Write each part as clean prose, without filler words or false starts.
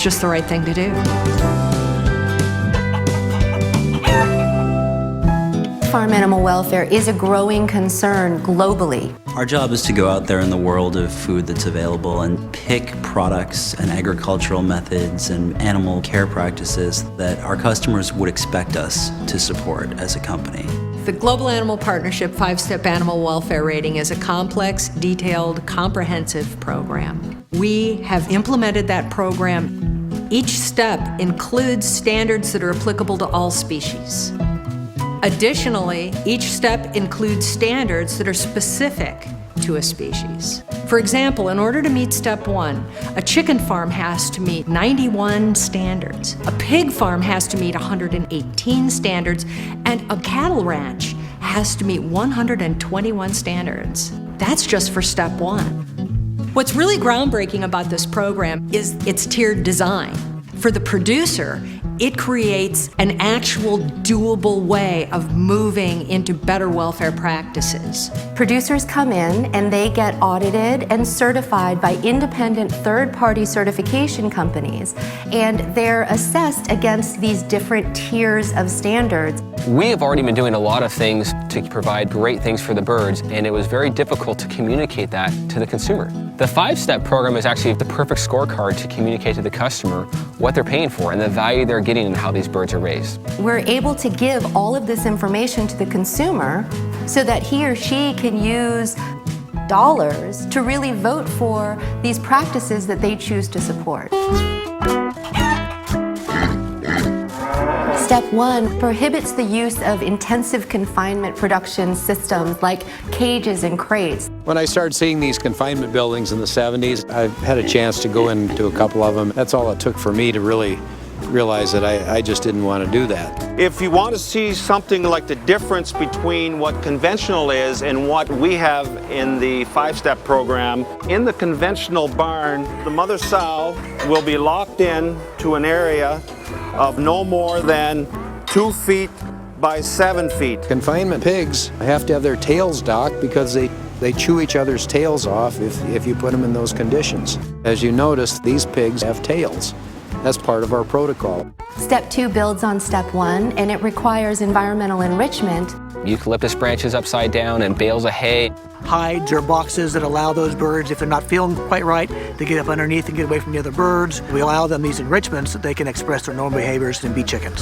It's just the right thing to do. Farm animal welfare is a growing concern globally. Our job is to go out there in the world of food that's available and pick products and agricultural methods and animal care practices that our customers would expect us to support as a company. The Global Animal Partnership 5-Step Animal Welfare Rating is a complex, detailed, comprehensive program. We have implemented that program. Each step includes standards that are applicable to all species. Additionally, each step includes standards that are specific to a species. For example, in order to meet step 1, a chicken farm has to meet 91 standards, a pig farm has to meet 118 standards, and a cattle ranch has to meet 121 standards. That's just for step 1. What's really groundbreaking about this program is its tiered design. For the producer, it creates an actual doable way of moving into better welfare practices. Producers come in and they get audited and certified by independent third-party certification companies, and they're assessed against these different tiers of standards. We have already been doing a lot of things to provide great things for the birds, and it was very difficult to communicate that to the consumer. The 5-Step program is actually the perfect scorecard to communicate to the customer what they're paying for and the value they're getting and how these birds are raised. We're able to give all of this information to the consumer so that he or she can use dollars to really vote for these practices that they choose to support. Step 1 prohibits the use of intensive confinement production systems like cages and crates. When I started seeing these confinement buildings in the 70s, I had a chance to go into a couple of them. That's all it took for me to really realize that I just didn't want to do that. If you want to see something like the difference between what conventional is and what we have in the 5-Step program, in the conventional barn, the mother sow will be locked in to an area of no more than 2 feet by 7 feet. Confinement pigs have to have their tails docked because they chew each other's tails off if you put them in those conditions. As you notice, these pigs have tails. That's part of our protocol. Step 2 builds on Step 1, and it requires environmental enrichment. Eucalyptus branches upside down and bales of hay. Hides or boxes that allow those birds, if they're not feeling quite right, to get up underneath and get away from the other birds. We allow them these enrichments that they can express their normal behaviors and be chickens.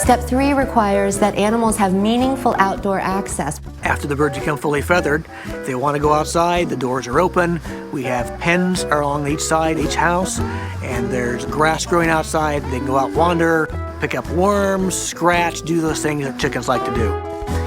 Step 3 requires that animals have meaningful outdoor access. After the birds become fully feathered, if they want to go outside, the doors are open. We have pens along each side, each house, and there's grass growing outside. They can go out, wander, pick up worms, scratch, do those things that chickens like to do.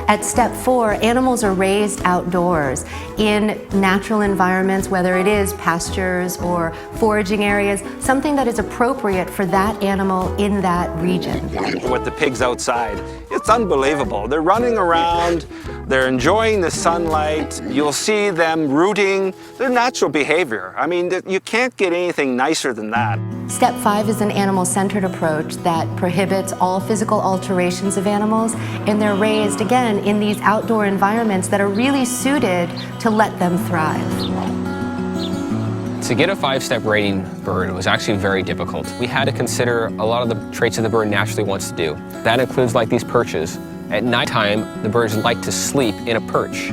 At Step 4, animals are raised outdoors in natural environments, whether it is pastures or foraging areas, something that is appropriate for that animal in that region. With the pigs outside, it's unbelievable. They're running around, they're enjoying the sunlight, you'll see them rooting, their natural behavior. I mean, you can't get anything nicer than that. Step 5 is an animal-centered approach that prohibits all physical alterations of animals, and they're raised, again, in these outdoor environments that are really suited to let them thrive. To get a 5-step rating bird was actually very difficult. We had to consider a lot of the traits that the bird naturally wants to do. That includes like these perches. At nighttime, the birds like to sleep in a perch.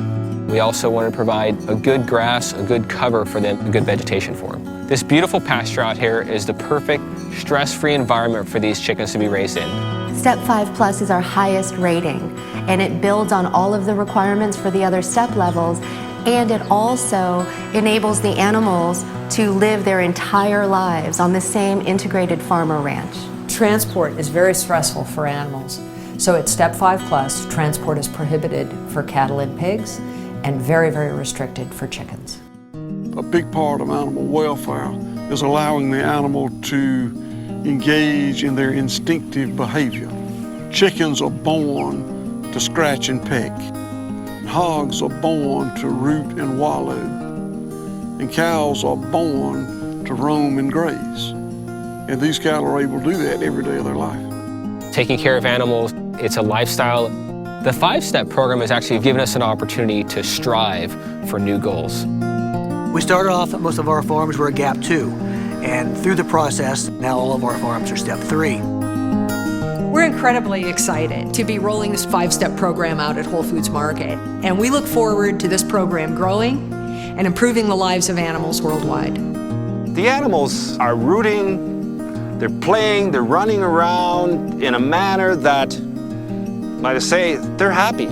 We also want to provide a good grass, a good cover for them, a good vegetation for them. This beautiful pasture out here is the perfect stress-free environment for these chickens to be raised in. Step 5 Plus is our highest rating, and it builds on all of the requirements for the other step levels, and it also enables the animals to live their entire lives on the same integrated farm or ranch. Transport is very stressful for animals. So at Step 5 Plus, transport is prohibited for cattle and pigs and very, very restricted for chickens. A big part of animal welfare is allowing the animal to engage in their instinctive behavior. Chickens are born to scratch and peck. Hogs are born to root and wallow. And cows are born to roam and graze. And these cattle are able to do that every day of their life. Taking care of animals, it's a lifestyle. The 5-step program has actually given us an opportunity to strive for new goals. We started off at most of our farms were a gap 2. And through the process, now all of our farms are step 3. We're incredibly excited to be rolling this 5-step program out at Whole Foods Market, and we look forward to this program growing and improving the lives of animals worldwide. The animals are rooting, they're playing, they're running around in a manner that, might I say, they're happy.